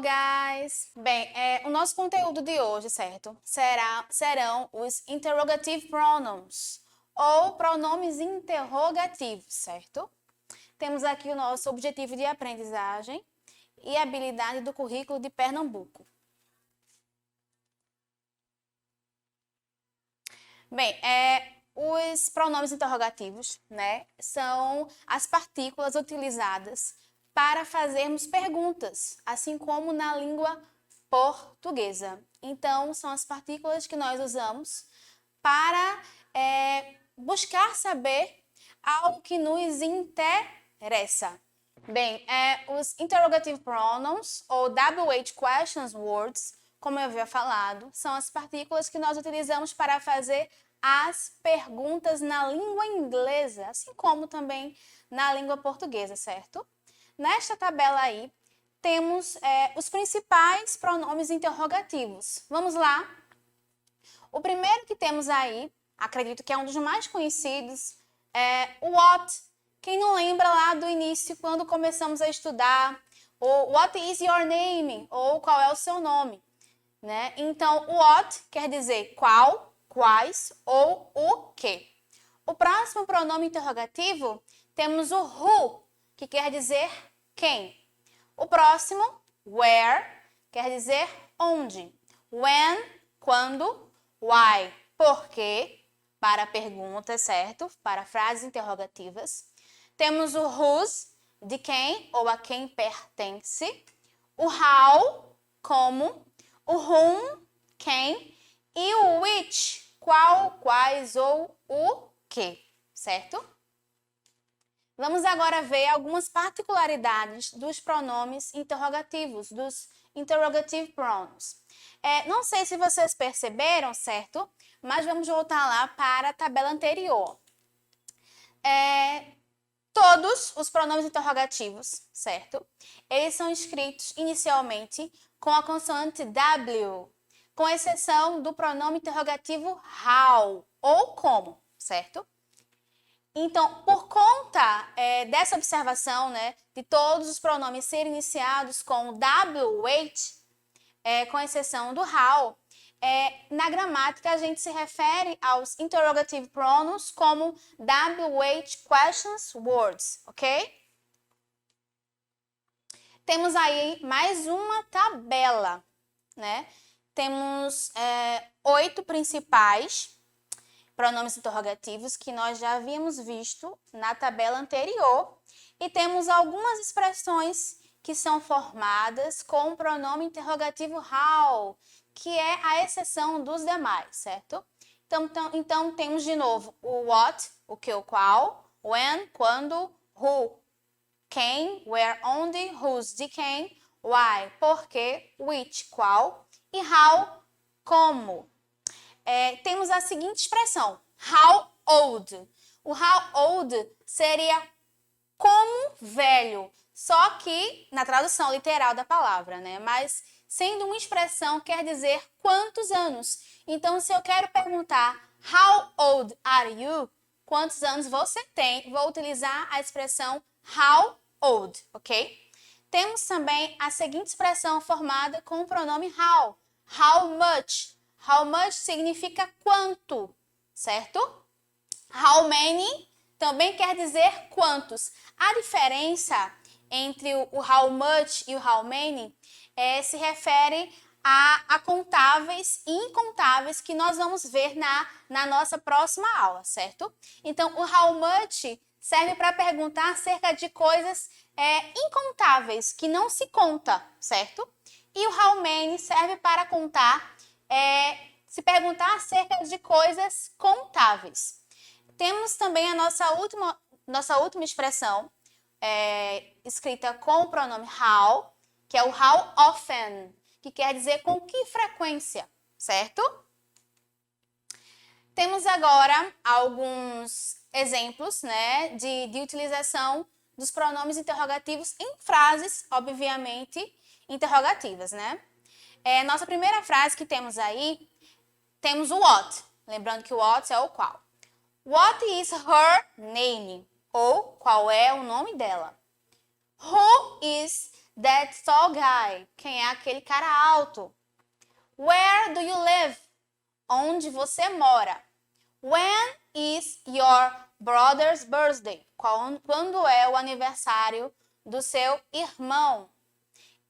guys! Bem, o nosso conteúdo de hoje, certo? Serão os interrogative pronouns, ou pronomes interrogativos, certo? Temos aqui o nosso objetivo de aprendizagem e habilidade do currículo de Pernambuco. Bem, os pronomes interrogativos, né, são as partículas utilizadas para fazermos perguntas, assim como na língua portuguesa. Então, são as partículas que nós usamos para buscar saber algo que nos interessa. Bem, os interrogative pronouns, ou WH questions words, como eu havia falado, são as partículas que nós utilizamos para fazer as perguntas na língua inglesa, assim como também na língua portuguesa, certo? Nesta tabela aí, temos os principais pronomes interrogativos. Vamos lá? O primeiro que temos aí, acredito que é um dos mais conhecidos, é o what. Quem não lembra lá do início, quando começamos a estudar, ou what is your name, ou qual é o seu nome, né? Então, o what quer dizer qual, quais ou o que. O próximo pronome interrogativo, temos o who, que quer dizer quem. O próximo, where, quer dizer onde. When, quando. Why, por quê, para perguntas, certo? Para frases interrogativas. Temos o whose, de quem ou a quem pertence. O how, como. O whom, quem. E o which, qual, quais ou o que, certo? Vamos agora ver algumas particularidades dos pronomes interrogativos, dos interrogative pronouns. Não sei se vocês perceberam, certo? Mas vamos voltar lá para a tabela anterior. Todos os pronomes interrogativos, certo? Eles são escritos inicialmente com a consoante W, com exceção do pronome interrogativo how, ou como, certo? Então, por conta dessa observação, né, de todos os pronomes serem iniciados com WH, com exceção do how, na gramática a gente se refere aos interrogative pronouns como WH questions words, ok? Temos aí mais uma tabela, né? Temos 8 principais pronomes interrogativos que nós já havíamos visto na tabela anterior e temos algumas expressões que são formadas com o pronome interrogativo how, que é a exceção dos demais, certo? Então temos de novo o what, o que, o qual, when, quando, who, quem, where, onde, whose, de quem, why, por quê, which, qual, e how, como. Temos a seguinte expressão, how old. O how old seria como velho, só que na tradução literal da palavra, né? Mas sendo uma expressão quer dizer quantos anos. Então, se eu quero perguntar how old are you? Quantos anos você tem? Vou utilizar a expressão how old, ok? Temos também a seguinte expressão formada com o pronome how. How much. How much significa quanto, certo? How many também quer dizer quantos. A diferença entre o how much e o how many se refere a contáveis e incontáveis que nós vamos ver na nossa próxima aula, certo? Então, o how much serve para perguntar acerca de coisas incontáveis, que não se conta, certo? E o how many serve para contar, se perguntar acerca de coisas contáveis. Temos também a nossa última expressão, escrita com o pronome how, que é o how often, que quer dizer com que frequência, certo? Temos agora alguns exemplos, né, de utilização dos pronomes interrogativos em frases, obviamente, interrogativas, né? Nossa primeira frase que temos aí, temos o what. Lembrando que o what é o qual. What is her name? Ou qual é o nome dela? Who is That tall guy. Quem é aquele cara alto? Where do you live? Onde você mora? When is your brother's birthday? Quando é o aniversário do seu irmão?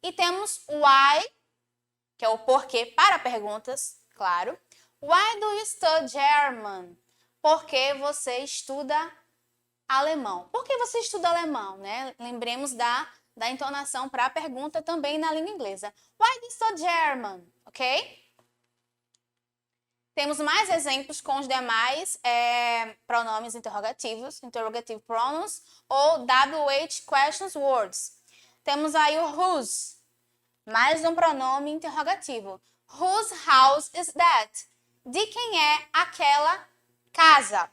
E temos why, que é o porquê para perguntas, claro. Why do you study German? Por que você estuda alemão? Por que você estuda alemão, né? Lembremos da entonação para a pergunta também na língua inglesa. Why do you study German? Ok? Temos mais exemplos com os demais pronomes interrogativos, interrogative pronouns ou WH questions words. Temos aí o whose, mais um pronome interrogativo. Whose house is that? De quem é aquela casa?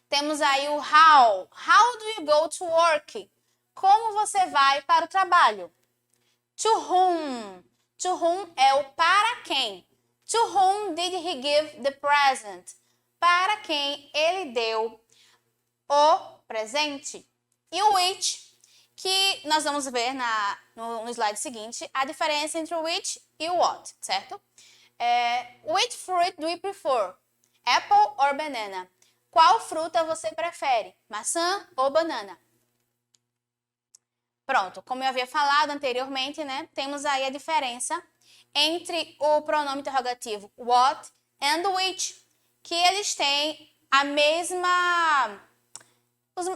Temos aí o how. How do you go to work? Como você vai para o trabalho? To whom? To whom é o para quem. To whom did he give the present? Para quem ele deu o presente. E o which, que nós vamos ver no slide seguinte, a diferença entre o which e o what, certo? Which fruit do you prefer? Apple or banana? Qual fruta você prefere? Maçã ou banana? Pronto, como eu havia falado anteriormente, né? Temos aí a diferença entre o pronome interrogativo what and which, que eles têm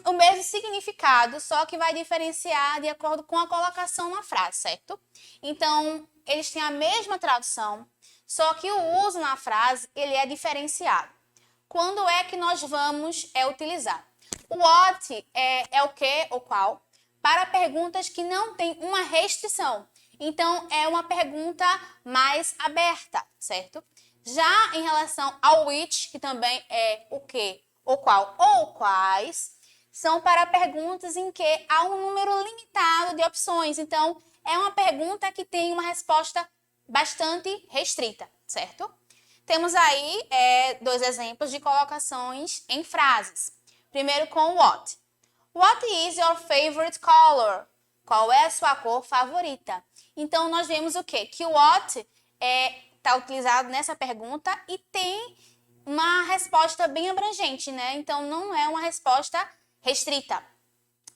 o mesmo significado, só que vai diferenciar de acordo com a colocação na frase, certo? Então, eles têm a mesma tradução, só que o uso na frase, ele é diferenciado. Quando é que nós vamos utilizar? O what é o que ou qual, para perguntas que não têm uma restrição. Então, é uma pergunta mais aberta, certo? Já em relação ao which, que também é o que, o qual ou quais, são para perguntas em que há um número limitado de opções. Então, é uma pergunta que tem uma resposta bastante restrita, certo? Temos aí dois exemplos de colocações em frases. Primeiro com what. What is your favorite color? Qual é a sua cor favorita? Então, nós vemos o quê? Que o what está utilizado nessa pergunta e tem uma resposta bem abrangente, né? Então, não é uma resposta restrita.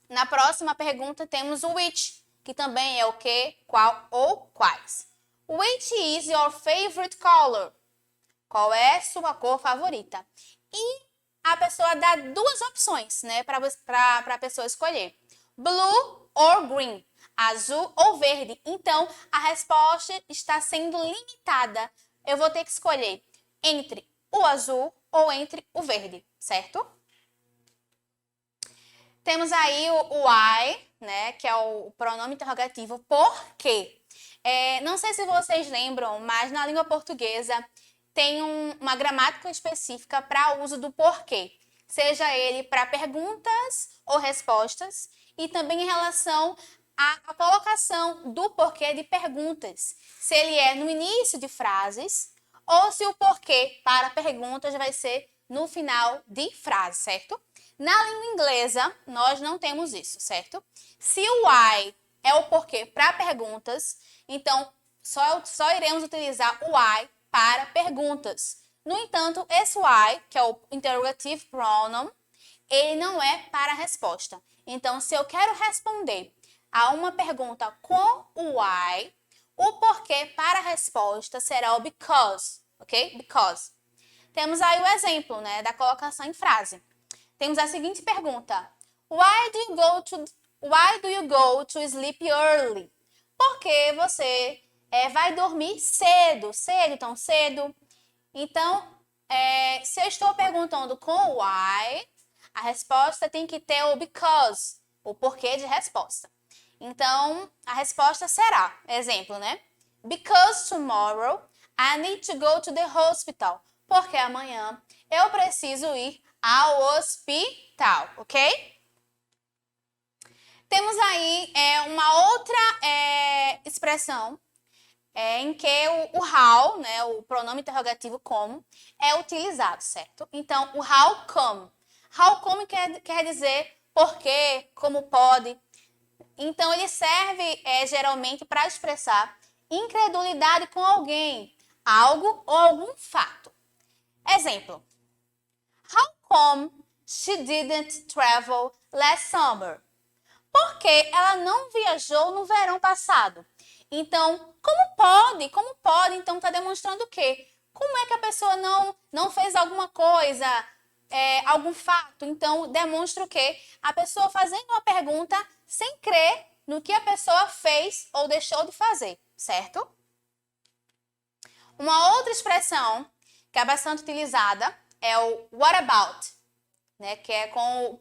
Na próxima pergunta, temos o which, que também é o que, qual ou quais. Which is your favorite color? Qual é sua cor favorita? E a pessoa dá duas opções, né, para a pessoa escolher. Blue or green, azul ou verde. Então, a resposta está sendo limitada. Eu vou ter que escolher entre o azul ou entre o verde, certo? Temos aí o why, né, que é o pronome interrogativo por quê. Não sei se vocês lembram, mas na língua portuguesa tem uma gramática específica para o uso do porquê, seja ele para perguntas ou respostas, e também em relação à colocação do porquê de perguntas, se ele é no início de frases ou se o porquê para perguntas vai ser no final de frase, certo? Na língua inglesa, nós não temos isso, certo? Se o why é o porquê para perguntas, então só iremos utilizar o why para perguntas. No entanto, esse why, que é o interrogative pronoun, ele não é para resposta. Então, se eu quero responder a uma pergunta com o why, o porquê para a resposta será o because, ok? Because. Temos aí o exemplo, né, da colocação em frase. Temos a seguinte pergunta: Why do you go to sleep early? Por que você vai dormir cedo, tão cedo? Então, se eu estou perguntando com why, a resposta tem que ter o because, o porquê de resposta. Então, a resposta será, exemplo, né? Because tomorrow I need to go to the hospital. Porque amanhã eu preciso ir ao hospital, ok? Temos aí uma outra expressão em que o how, né, o pronome interrogativo como, é utilizado, certo? Então, o how come. How come quer dizer por quê, como pode. Então, ele serve geralmente para expressar incredulidade com alguém, algo ou algum fato. Exemplo. How come she didn't travel last summer? Porque ela não viajou no verão passado. Então, como pode? Como pode? Então, está demonstrando o quê? Como é que a pessoa não fez alguma coisa, algum fato? Então, demonstra o quê? A pessoa fazendo uma pergunta sem crer no que a pessoa fez ou deixou de fazer, certo? Uma outra expressão que é bastante utilizada é o what about, né? Que é com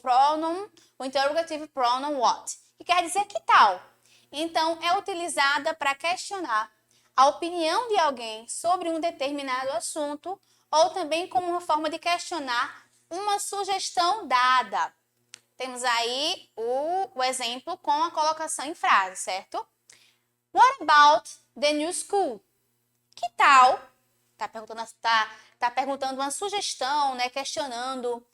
o interrogativo pronoun what, que quer dizer que tal. Então, é utilizada para questionar a opinião de alguém sobre um determinado assunto ou também como uma forma de questionar uma sugestão dada. Temos aí o exemplo com a colocação em frase, certo? What about the new school? Que tal? Tá perguntando uma sugestão, né? Questionando.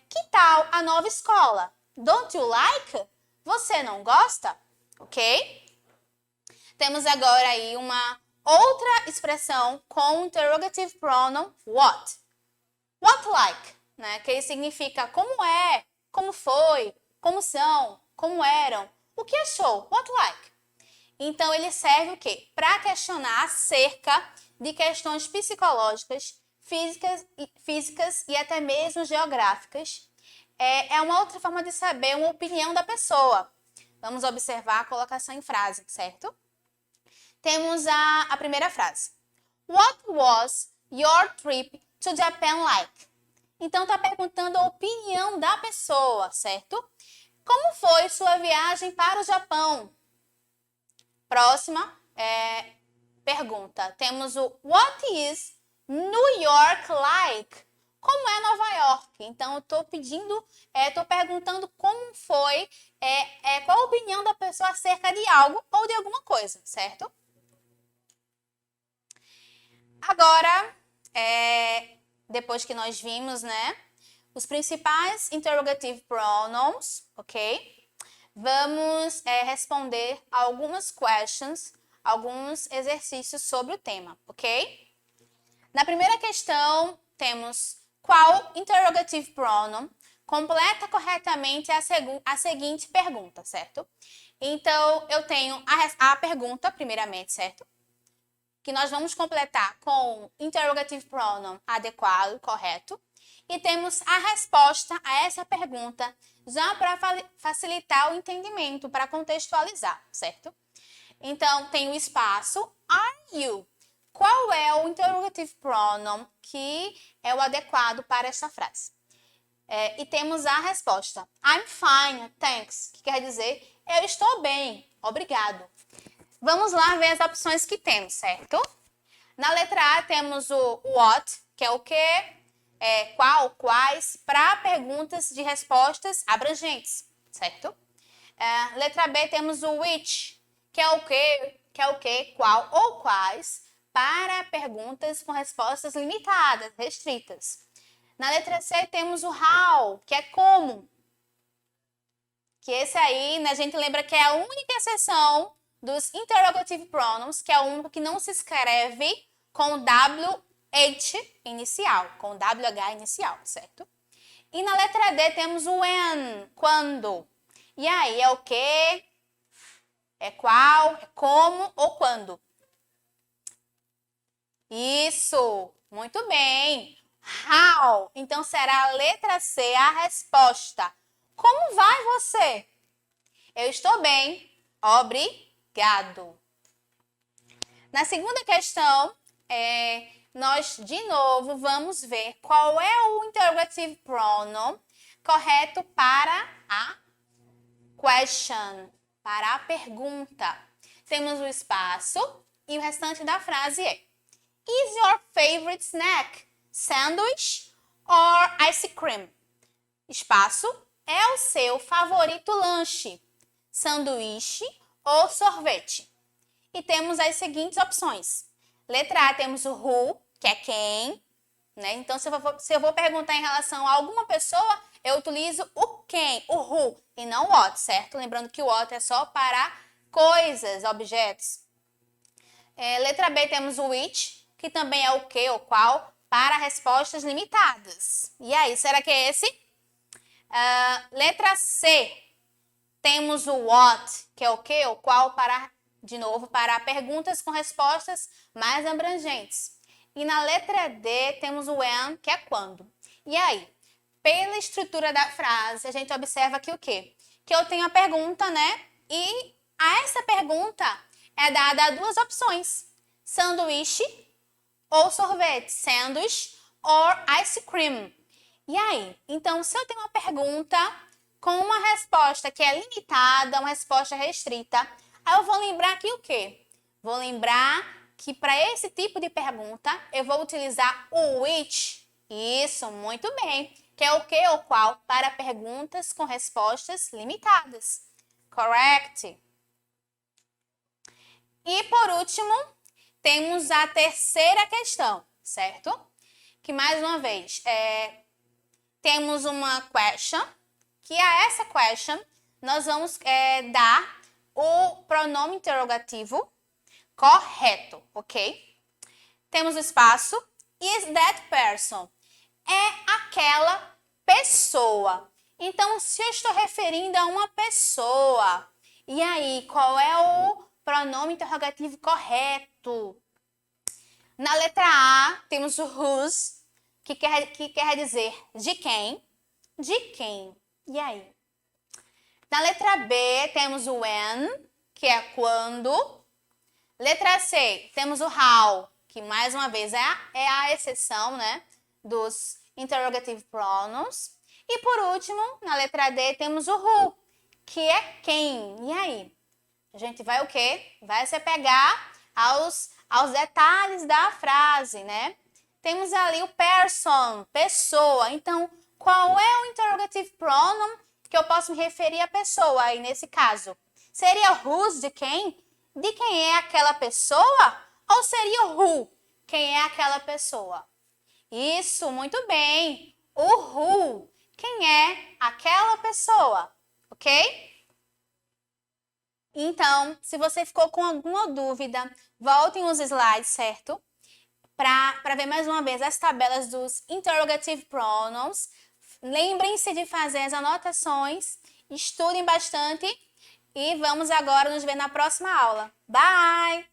Que tal a nova escola? Don't you like? Você não gosta? Ok? Temos agora aí uma outra expressão com o interrogative pronoun what. What like? Né? Que significa como é, como foi, como são, como eram. O que achou? What like? Então, ele serve o quê? Para questionar acerca de questões psicológicas, físicas e até mesmo geográficas. É uma outra forma de saber uma opinião da pessoa. Vamos observar a colocação em frase, certo? Temos a primeira frase. What was your trip to Japan like? Então, está perguntando a opinião da pessoa, certo? Como foi sua viagem para o Japão? Próxima pergunta. Temos o What is New York like? Como é Nova York? Então, eu estou perguntando como foi, qual a opinião da pessoa acerca de algo ou de alguma coisa, certo? Agora, depois que nós vimos, né, os principais interrogative pronouns, ok? Vamos responder algumas questions, alguns exercícios sobre o tema, ok? Na primeira questão, temos qual interrogative pronoun completa corretamente a seguinte pergunta, certo? Então, eu tenho a pergunta, primeiramente, certo? Que nós vamos completar com interrogative pronoun adequado, correto. E temos a resposta a essa pergunta já para facilitar o entendimento, para contextualizar, certo? Então, tem o espaço are you. Qual é o interrogative pronoun que é o adequado para esta frase? E temos a resposta I'm fine, thanks, que quer dizer eu estou bem, obrigado. Vamos lá ver as opções que temos, certo? Na letra A temos o what, que é o quê? Qual, quais, para perguntas de respostas abrangentes, certo? Letra B temos o which, que é o quê? Que é o quê? Qual ou quais, para perguntas com respostas limitadas, restritas. Na letra C temos o how, que é como. Que esse aí, né, a gente lembra que é a única exceção dos interrogative pronouns, que é o único que não se escreve com WH inicial, com WH inicial, certo? E na letra D temos o when, quando. E aí é o quê? É qual, é como ou quando. Isso, muito bem. How, então será a letra C a resposta. Como vai você? Eu estou bem, obrigado. Na segunda questão, nós de novo vamos ver qual é o interrogative pronoun correto para a question, para a pergunta. Temos o espaço e o restante da frase é Is your favorite snack sandwich or ice cream? Espaço, é o seu favorito lanche, sanduíche ou sorvete? E temos as seguintes opções. Letra A, temos o who, que é quem, né? Então, se eu vou perguntar em relação a alguma pessoa, eu utilizo o quem, o who, e não o what, certo? Lembrando que o what é só para coisas, objetos. Letra B temos o which, que também é o que ou qual, para respostas limitadas. E aí, será que é esse? Letra C, temos o what, que é o que ou qual, para, de novo, para perguntas com respostas mais abrangentes. E na letra D, temos o when, que é quando. E aí, pela estrutura da frase, a gente observa aqui o quê? Que eu tenho a pergunta, né? E a essa pergunta é dada duas opções: sanduíche ou sorvete, sandwich or ice cream. E aí? Então, se eu tenho uma pergunta com uma resposta que é limitada, uma resposta restrita, aí eu vou lembrar aqui o quê? Vou lembrar que para esse tipo de pergunta, eu vou utilizar o which. Isso, muito bem. Que é o que ou qual para perguntas com respostas limitadas. Correct? E por último, temos a terceira questão, certo? Que mais uma vez, temos uma question, que a essa question nós vamos dar o pronome interrogativo correto, ok? Temos o espaço. Is that person? É aquela pessoa. Então, se eu estou referindo a uma pessoa, e aí, qual é o pronome interrogativo correto? Na letra A, temos o whose, que quer dizer de quem. De quem? E aí? Na letra B, temos o when, que é quando. Letra C, temos o how, que mais uma vez é a exceção, né, dos interrogative pronouns. E por último, na letra D, temos o who, que é quem. E aí? A gente vai o quê? Vai se apegar aos detalhes da frase, né? Temos ali o person, pessoa. Então, qual é o interrogative pronoun que eu posso me referir à pessoa aí nesse caso? Seria whose, de quem? De quem é aquela pessoa? Ou seria o who, quem é aquela pessoa? Isso, muito bem. O who, quem é aquela pessoa, ok? Então, se você ficou com alguma dúvida, voltem os slides, certo? Para ver mais uma vez as tabelas dos interrogative pronouns. Lembrem-se de fazer as anotações, estudem bastante e vamos agora nos ver na próxima aula. Bye!